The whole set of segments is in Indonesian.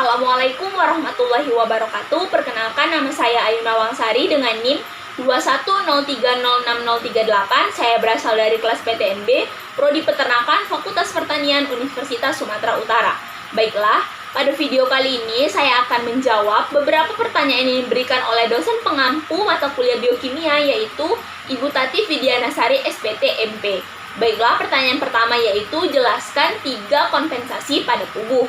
Assalamualaikum warahmatullahi wabarakatuh. Perkenalkan, nama saya Ayu Nawangsari dengan NIM 210306038. Saya berasal dari kelas PTNB, Prodi Peternakan, Fakultas Pertanian, Universitas Sumatera Utara. Baiklah, pada video kali ini saya akan menjawab beberapa pertanyaan yang diberikan oleh dosen pengampu mata kuliah biokimia, yaitu Ibu Tati Widianasari SPT MP. Baiklah, pertanyaan pertama yaitu jelaskan 3 kompensasi pada tubuh.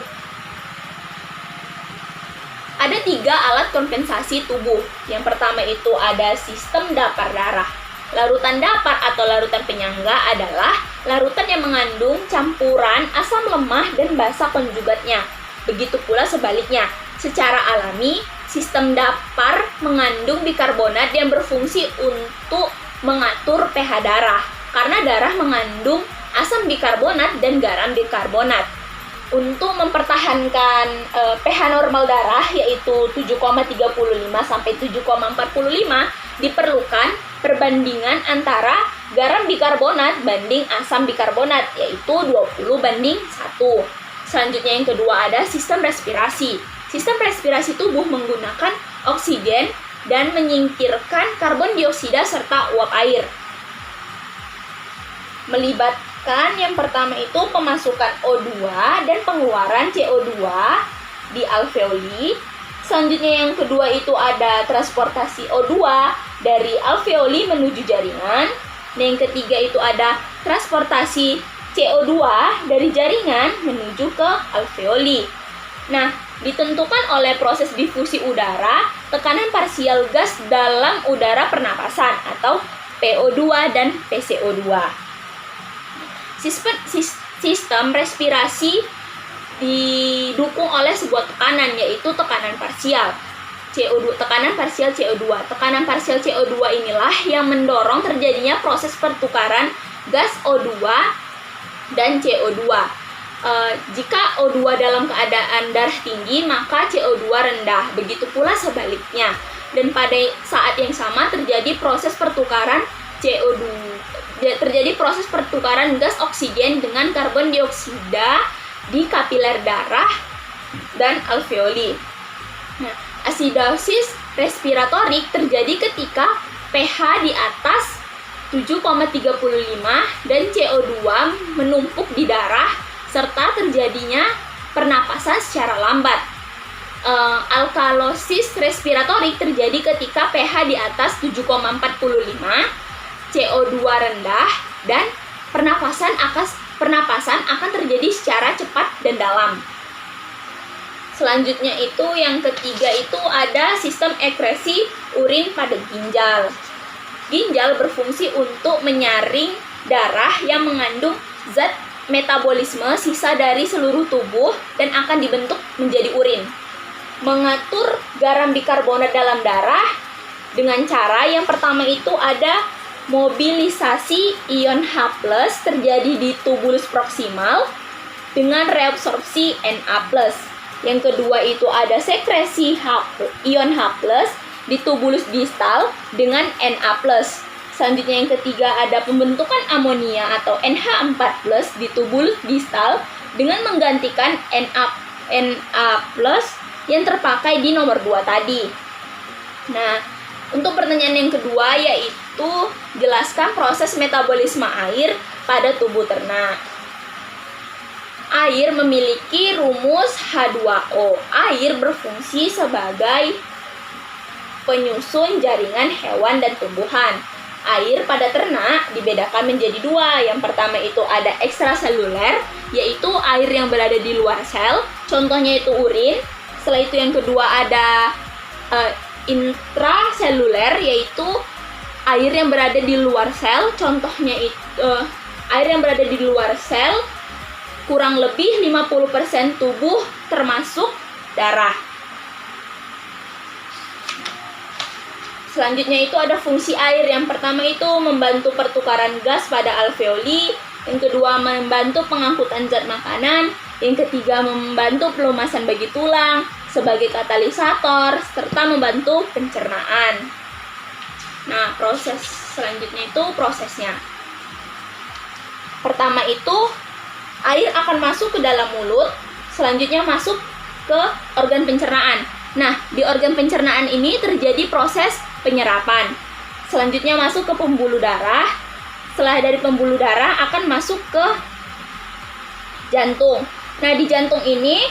Ada 3 alat kompensasi tubuh. Yang pertama itu ada sistem dapar darah. Larutan dapar atau larutan penyangga adalah larutan yang mengandung campuran asam lemah dan basa konjugatnya. Begitu pula sebaliknya. Secara alami, sistem dapar mengandung bikarbonat yang berfungsi untuk mengatur pH darah, karena darah mengandung asam bikarbonat dan garam bikarbonat. Untuk mempertahankan pH normal darah yaitu 7,35 sampai 7,45 diperlukan perbandingan antara garam bikarbonat banding asam bikarbonat yaitu 20:1. Selanjutnya yang kedua ada sistem respirasi. Sistem respirasi tubuh menggunakan oksigen dan menyingkirkan karbon dioksida serta uap air. Melibatkan yang pertama itu pemasukan O2 dan pengeluaran CO2 di alveoli. Selanjutnya yang kedua itu ada transportasi O2 dari alveoli menuju jaringan. Dan yang ketiga itu ada transportasi CO2 dari jaringan menuju ke alveoli. Nah, ditentukan oleh proses difusi udara, tekanan parsial gas dalam udara pernapasan atau PO2 dan PCO2. Sistem respirasi didukung oleh sebuah tekanan, yaitu tekanan parsial CO2, tekanan parsial CO2. Tekanan parsial CO2 inilah yang mendorong terjadinya proses pertukaran gas O2 dan CO2. Jika O2 dalam keadaan darah tinggi, maka CO2 rendah. Begitu pula sebaliknya. Dan pada saat yang sama terjadi proses pertukaran gas oksigen dengan karbon dioksida di kapiler darah dan alveoli. Nah, asidosis respiratorik terjadi ketika pH di atas 7,35 dan CO2 menumpuk di darah serta terjadinya pernapasan secara lambat. Alkalosis respiratorik terjadi ketika pH di atas 7,45, CO2 rendah, dan pernapasan akan terjadi secara cepat dan dalam. Selanjutnya itu yang ketiga itu ada sistem ekresi urin pada ginjal. Ginjal berfungsi untuk menyaring darah yang mengandung zat metabolisme sisa dari seluruh tubuh dan akan dibentuk menjadi urin. Mengatur garam bikarbonat dalam darah dengan cara yang pertama itu ada mobilisasi ion H+ terjadi di tubulus proksimal dengan reabsorpsi Na+. Yang kedua itu ada sekresi ion H+ di tubulus distal dengan Na+. Selanjutnya yang ketiga ada pembentukan amonia atau NH4+ di tubulus distal dengan menggantikan Na+ yang terpakai di nomor 2 tadi. Nah, untuk pertanyaan yang kedua yaitu jelaskan proses metabolisme air pada tubuh ternak. Air memiliki rumus H2O. Air berfungsi sebagai penyusun jaringan hewan dan tumbuhan. Air pada ternak dibedakan menjadi 2. Yang pertama itu ada ekstraseluler, yaitu air yang berada di luar sel. Contohnya itu urin. Setelah itu yang kedua ada intraseluler, yaitu air yang berada di luar sel. Contohnya itu air yang berada di luar sel kurang lebih 50% tubuh termasuk darah. Selanjutnya itu ada fungsi air. Yang pertama itu membantu pertukaran gas pada alveoli. Yang kedua membantu pengangkutan zat makanan. Yang ketiga membantu pelumasan bagi tulang sebagai katalisator serta membantu pencernaan. Nah, proses selanjutnya itu prosesnya. Pertama itu air akan masuk ke dalam mulut, selanjutnya masuk ke organ pencernaan. Nah, di organ pencernaan ini terjadi proses penyerapan. Selanjutnya masuk ke pembuluh darah. Setelah dari pembuluh darah akan masuk ke jantung. Nah, di jantung ini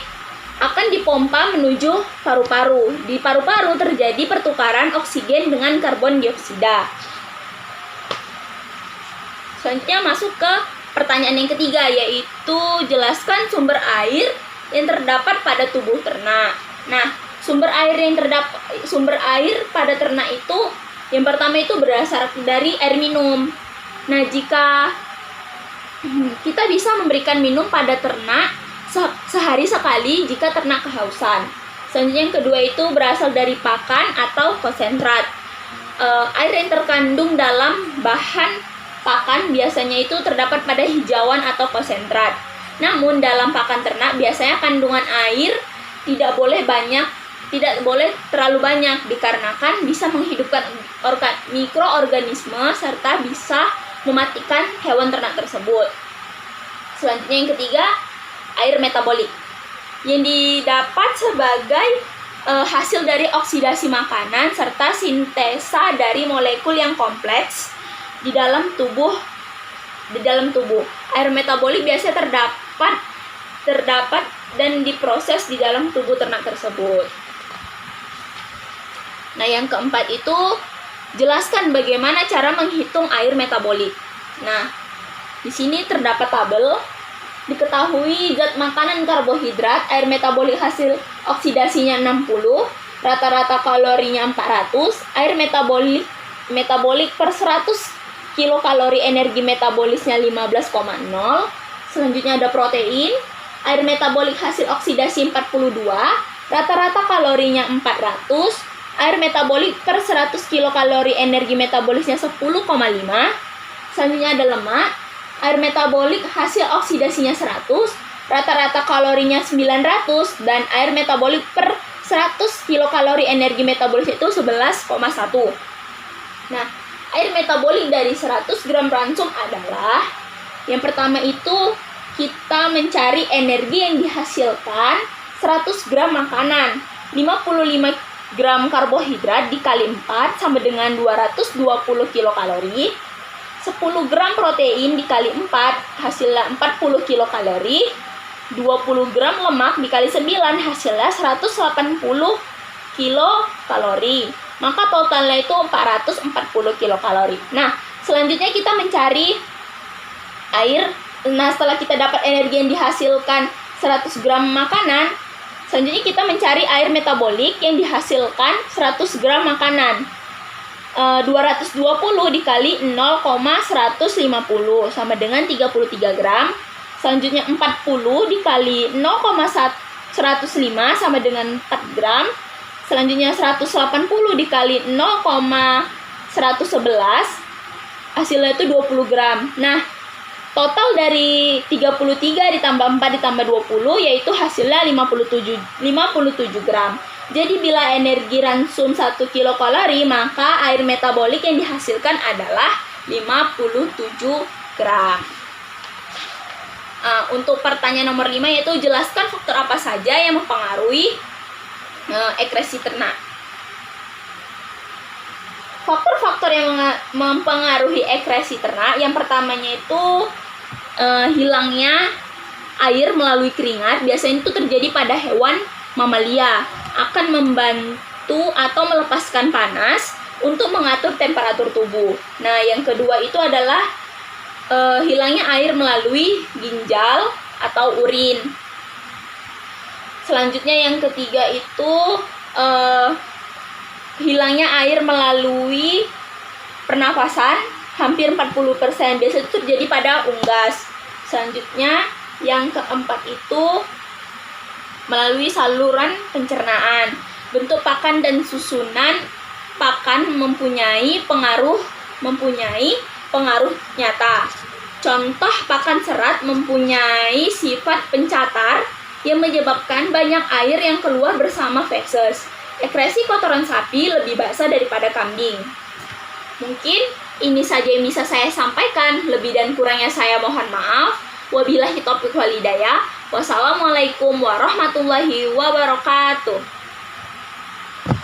akan dipompa menuju paru-paru. Di paru-paru terjadi pertukaran oksigen dengan karbon dioksida. Selanjutnya masuk ke pertanyaan yang ketiga, yaitu jelaskan sumber air yang terdapat pada tubuh ternak. Nah, sumber air pada ternak itu yang pertama itu berasal dari air minum. Nah, jika kita bisa memberikan minum pada ternak sehari sekali jika ternak kehausan. Selanjutnya yang kedua itu berasal dari pakan atau konsentrat. Air yang terkandung dalam bahan pakan biasanya itu terdapat pada hijauan atau konsentrat. Namun dalam pakan ternak biasanya kandungan air tidak boleh terlalu banyak dikarenakan bisa menghidupkan mikroorganisme serta bisa mematikan hewan ternak tersebut. Selanjutnya yang ketiga, air metabolik yang didapat sebagai hasil dari oksidasi makanan serta sintesa dari molekul yang kompleks di dalam tubuh. Air metabolik biasanya terdapat dan diproses di dalam tubuh ternak tersebut. Nah, yang keempat itu jelaskan bagaimana cara menghitung air metabolik. Nah, di sini terdapat tabel. Diketahui zat makanan karbohidrat, air metabolik hasil oksidasinya 60, rata-rata kalorinya 400, air metabolik per 100 kilokalori energi metabolisnya 15,0. Selanjutnya ada protein, air metabolik hasil oksidasi 42, rata-rata kalorinya 400, air metabolik per 100 kilokalori energi metabolisnya 10,5. Selanjutnya ada lemak, air metabolik hasil oksidasinya 100, rata-rata kalorinya 900, dan air metabolik per 100 kilokalori energi metabolisnya itu 11,1. Nah, air metabolik dari 100 gram ransum adalah yang pertama itu kita mencari energi yang dihasilkan 100 gram makanan, 55 gram karbohidrat dikali 4 sama dengan 220 kilokalori, 10 gram protein dikali 4 hasilnya 40 kilokalori, 20 gram lemak dikali 9 hasilnya 180 kilokalori. Maka totalnya itu 440 kilokalori. Nah, selanjutnya kita mencari air. Nah, setelah kita dapat energi yang dihasilkan 100 gram makanan, selanjutnya kita mencari air metabolik yang dihasilkan 100 gram makanan. 220 dikali 0,150 sama dengan 33 gram. Selanjutnya 40 dikali 0,105 sama dengan 4 gram. Selanjutnya 180 dikali 0,111 hasilnya itu 20 gram. Nah, total dari 33 ditambah 4 ditambah 20 yaitu hasilnya 57 gram. Jadi bila energi ransum 1 kilokalori, maka air metabolik yang dihasilkan adalah 57 gram. Untuk pertanyaan nomor 5 yaitu jelaskan faktor apa saja yang mempengaruhi ekresi ternak. Faktor-faktor yang mempengaruhi ekresi ternak, yang pertamanya itu hilangnya air melalui keringat. Biasanya itu terjadi pada hewan mamalia, akan membantu atau melepaskan panas untuk mengatur temperatur tubuh. Nah, yang kedua itu adalah hilangnya air melalui ginjal atau urin. Selanjutnya yang ketiga itu hilangnya air melalui pernafasan, hampir 40%. Biasanya itu terjadi pada unggas. Selanjutnya yang keempat itu melalui saluran pencernaan. Bentuk pakan dan susunan pakan mempunyai pengaruh nyata. Contoh pakan serat mempunyai sifat pencatar yang menyebabkan banyak air yang keluar bersama feses. Ekresi kotoran sapi lebih basah daripada kambing. Mungkin ini saja yang bisa saya sampaikan. Lebih dan kurangnya saya mohon maaf. Wabillahi taufiq wal hidayah. Wassalamualaikum warahmatullahi wabarakatuh.